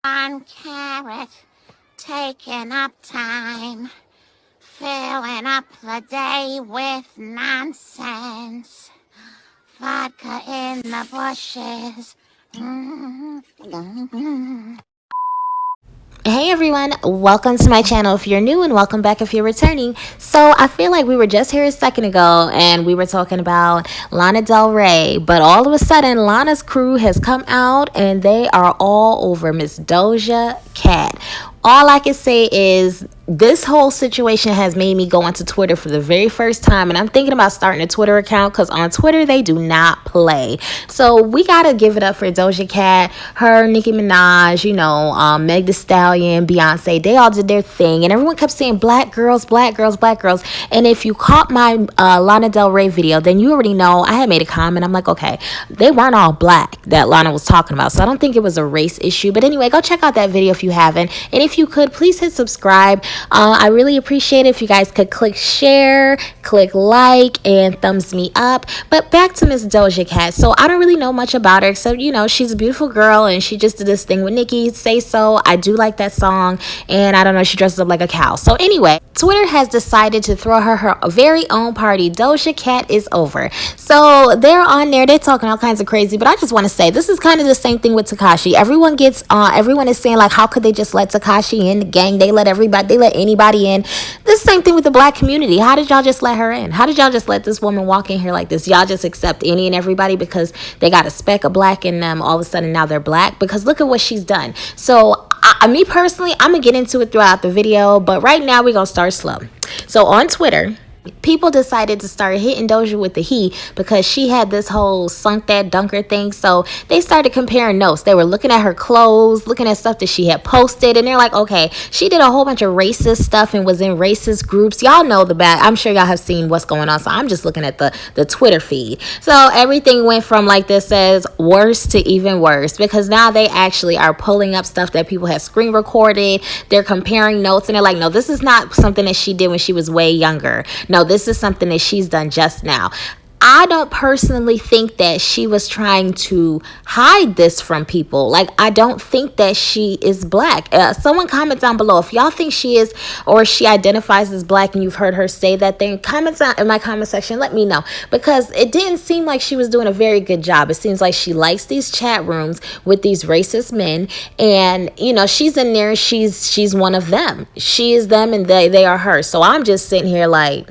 One carrot, taking up time, filling up the day with nonsense. Vodka in the bushes. Hey everyone, welcome to my channel if you're new and welcome back if you're returning. So I feel like we were just here a second ago and we were talking about Lana Del Rey, but all of a sudden Lana's crew has come out and they are all over Miss Doja Cat. All I can say is this whole situation has made me go onto Twitter for the very first time, and I'm thinking about starting a Twitter account because on Twitter they do not play. So we gotta give it up for Doja Cat, her, Nicki Minaj, Meg Thee Stallion, Beyonce. They all did their thing, and everyone kept saying black girls, black girls, black girls. And if you caught my Lana Del Rey video, then you already know I had made a comment. I'm like, okay, they weren't all black that Lana was talking about, so I don't think it was a race issue. But anyway, go check out that video if you haven't, and if you could, please hit subscribe. I really appreciate it if you guys could click share, click like, and thumbs me up. But back to Miss Doja Cat. So I don't really know much about her except, she's a beautiful girl and she just did this thing with Nicki, Say So. I do like that song, and I don't know, she dresses up like a cow. So anyway, Twitter has decided to throw her very own party. Doja Cat is over. So they're on there, they're talking all kinds of crazy, but I just want to say this is kind of the same thing with Tekashi. Everyone is saying, like, how could they just let Tekashi in the gang? They let anybody in. The same thing with the black community. How did y'all just let her in? How did y'all just let this woman walk in here like this? Y'all just accept any and everybody because they got a speck of black in them. All of a sudden now they're black? Because look at what she's done. So me personally, I'm gonna get into it throughout the video, but right now we're gonna start slow. So on Twitter, people decided to start hitting Doja with the heat because she had this whole sunk that dunker thing. So they started comparing notes. They were looking at her clothes, looking at stuff that she had posted, and they're like, okay, she did a whole bunch of racist stuff and was in racist groups. Y'all know the bad. I'm sure y'all have seen what's going on. So I'm just looking at the Twitter feed. So everything went from, like this says, worse to even worse, because now they actually are pulling up stuff that people have screen recorded. They're comparing notes and they're like, no, this is not something that she did when she was way younger. No, this is something that she's done just now. I don't personally think that she was trying to hide this from people. Like, I don't think that she is black. Someone comment down below if y'all think she is or she identifies as black and you've heard her say that thing. Comment down in my comment section. Let me know, because it didn't seem like she was doing a very good job. It seems like she likes these chat rooms with these racist men, and she's in there. She's one of them. She is them, and they are her. So I'm just sitting here like,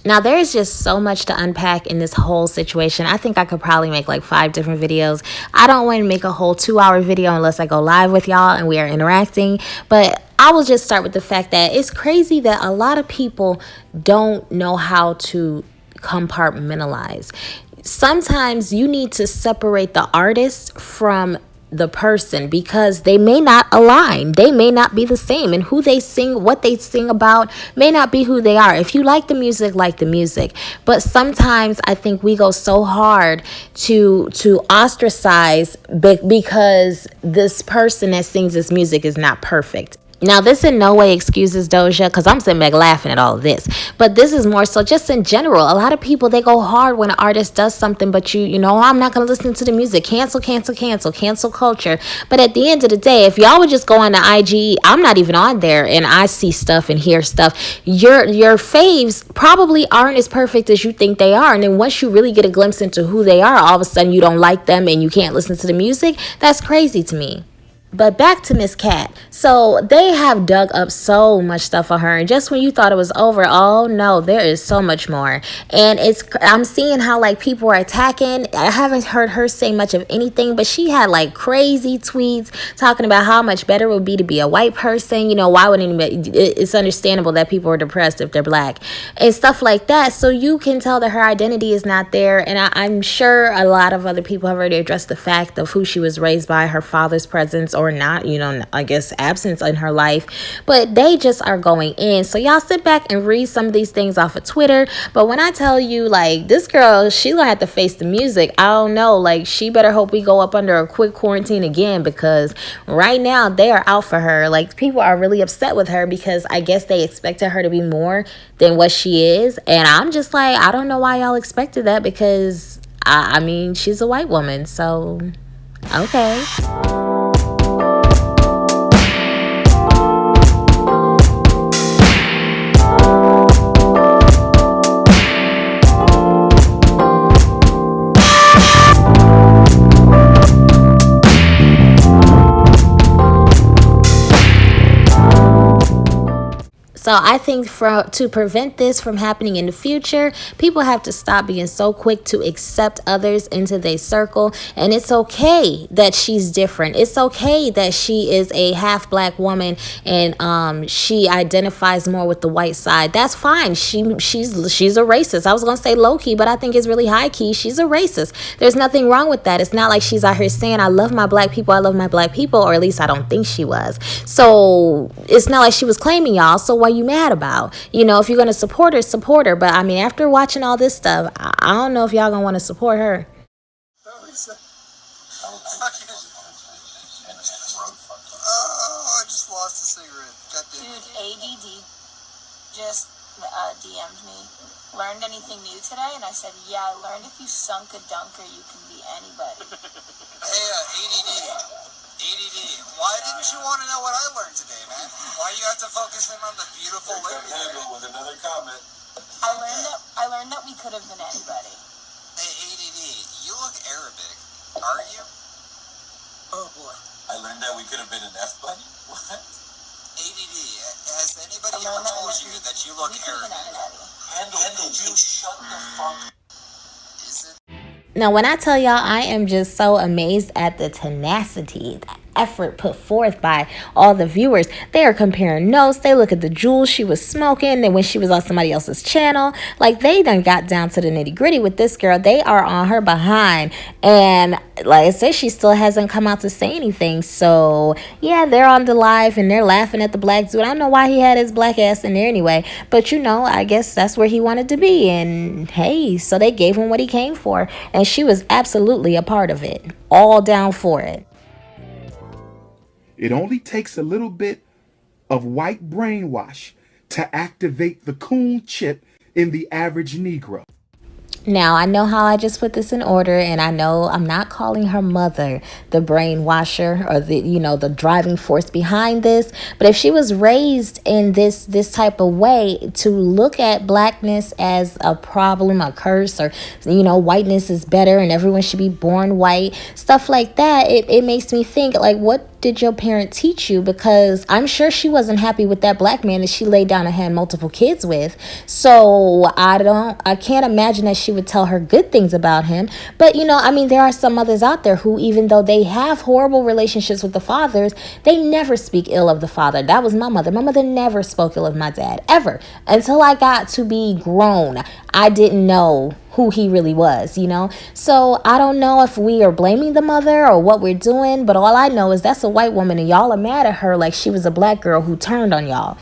now, there's just so much to unpack in this whole situation. I think I could probably make like 5 different videos. I don't want to make a whole 2-hour video unless I go live with y'all and we are interacting. But I will just start with the fact that it's crazy that a lot of people don't know how to compartmentalize. Sometimes you need to separate the artist from the person, because they may not align. They may not be the same, and who they sing, what they sing about may not be who they are. If you like the music. But sometimes I think we go so hard to ostracize because this person that sings this music is not perfect. Now, this in no way excuses Doja, because I'm sitting back laughing at all of this. But this is more so just in general. A lot of people, they go hard when an artist does something, but I'm not going to listen to the music. Cancel culture. But at the end of the day, if y'all would just go on the IG, I'm not even on there, and I see stuff and hear stuff. Your faves probably aren't as perfect as you think they are. And then once you really get a glimpse into who they are, all of a sudden you don't like them and you can't listen to the music. That's crazy to me. But back to Miss Cat. So they have dug up so much stuff on her, and just when you thought it was over, oh no, there is so much more. And I'm seeing how like people are attacking. I haven't heard her say much of anything, but she had like crazy tweets talking about how much better it would be to be a white person. Why would anybody? It's understandable that people are depressed if they're black and stuff like that. So you can tell that her identity is not there, and I'm sure a lot of other people have already addressed the fact of who she was raised by, her father's presence, or not, I guess absence in her life. But they just are going in. So y'all sit back and read some of these things off of Twitter. But when I tell you, like, this girl, she's gonna have to face the music. I don't know. Like, she better hope we go up under a quick quarantine again, because right now they are out for her. Like, people are really upset with her because I guess they expected her to be more than what she is. And I'm just like, I don't know why y'all expected that, because I mean, she's a white woman, so okay. So I think to prevent this from happening in the future, people have to stop being so quick to accept others into their circle. And it's okay that she's different. It's okay that she is a half black woman and she identifies more with the white side. That's fine. She's a racist. I was gonna say low key, but I think it's really high key. She's a racist. There's nothing wrong with that. It's not like she's out here saying I love my black people, or at least I don't think she was. So it's not like she was claiming y'all. So why you mad about? If you're gonna support her. But I mean, after watching all this stuff, I don't know if y'all gonna want to support her. Oh, I just lost a cigarette. Dude, ADD just DM'd me. Learned anything new today? And I said, yeah, I learned if you sunk a dunker, you can be anybody. Hey, ADD, why didn't you want to know what I learned today, man? Why you have to focus in on the beautiful lady there? With another comment. I learned that we could have been anybody. Hey, ADD, you look Arabic. Are you? Oh, boy. I learned that we could have been an F-buddy? What? ADD, has anybody ever told you that you look Arabic? And you shut the fuck. Is it? Now, when I tell y'all, I am just so amazed at the tenacity, the effort put forth by all the viewers. They are comparing notes. They look at the jewels she was smoking and when she was on somebody else's channel. Like, they done got down to the nitty gritty with this girl. They are on her behind. And like I said, she still hasn't come out to say anything. So yeah, they're on the live and they're laughing at the black dude. I don't know why he had his black ass in there anyway. But I guess that's where he wanted to be. And hey, so they gave him what he came for. And she was absolutely a part of it. All down for it. It only takes a little bit of white brainwash to activate the coon chip in the average Negro. Now, I know how I just put this in order, and I know I'm not calling her mother the brainwasher or the driving force behind this. But if she was raised in this type of way to look at blackness as a problem, a curse, or, whiteness is better and everyone should be born white, stuff like that, it makes me think, like, what did your parent teach you? Because I'm sure she wasn't happy with that black man that she laid down and had multiple kids with. So I can't imagine that she would tell her good things about him. But there are some mothers out there who, even though they have horrible relationships with the fathers, they never speak ill of the father. That was my mother. My mother never spoke ill of my dad, ever. Until I got to be grown, I didn't know who he really was, So I don't know if we are blaming the mother or what we're doing, but all I know is that's a white woman and y'all are mad at her like she was a black girl who turned on y'all.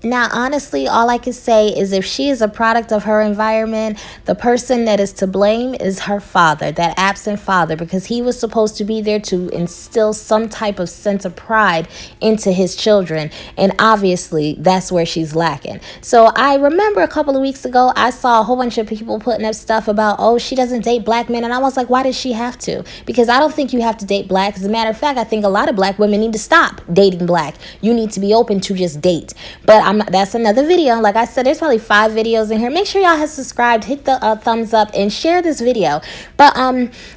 Now, honestly, all I can say is if she is a product of her environment, the person that is to blame is her father, that absent father, because he was supposed to be there to instill some type of sense of pride into his children. And obviously, that's where she's lacking. So I remember a couple of weeks ago, I saw a whole bunch of people putting up stuff about, oh, she doesn't date black men. And I was like, why does she have to? Because I don't think you have to date black. As a matter of fact, I think a lot of black women need to stop dating black. You need to be open to just date. But that's another video. Like I said, there's probably 5 videos in here. Make sure y'all have subscribed, hit the thumbs up, and share this video. But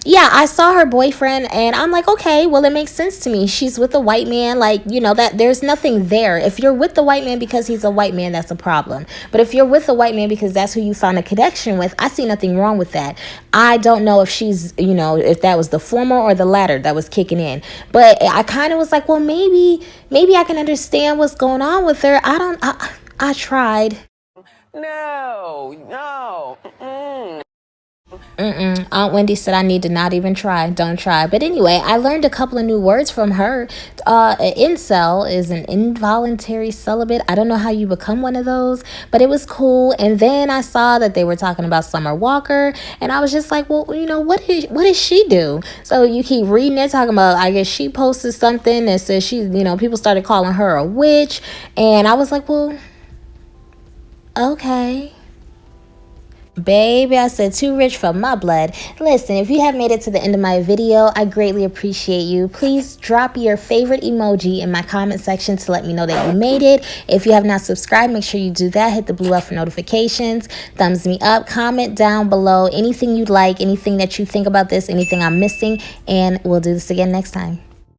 yeah, I saw her boyfriend, and I'm like, okay, well, it makes sense to me. She's with a white man, like, you know, that there's nothing there. If you're with the white man because he's a white man, that's a problem. But if you're with a white man because that's who you found a connection with, I see nothing wrong with that. I don't know if she's, you know, if that was the former or the latter that was kicking in. But I kind of was like, well, maybe I can understand what's going on with her. I tried. No. Aunt Wendy said I need to not even try. Don't try. But anyway, I learned a couple of new words from her. An incel is an involuntary celibate. I don't know how you become one of those, but it was cool. And then I saw that they were talking about Summer Walker, and I was just like, well, you know, what did she do? So you keep reading it, talking about, I guess she posted something that says she, you know, people started calling her a witch, and I was like, well, okay. Baby, I said too rich for my blood. Listen, if you have made it to the end of my video, I greatly appreciate you. Please drop your favorite emoji in my comment section to let me know that you made it. If you have not subscribed, make sure you do that. Hit the blue L for notifications. Thumbs me up. Comment down below anything you'd like, anything that you think about this, anything I'm missing, and we'll do this again next time.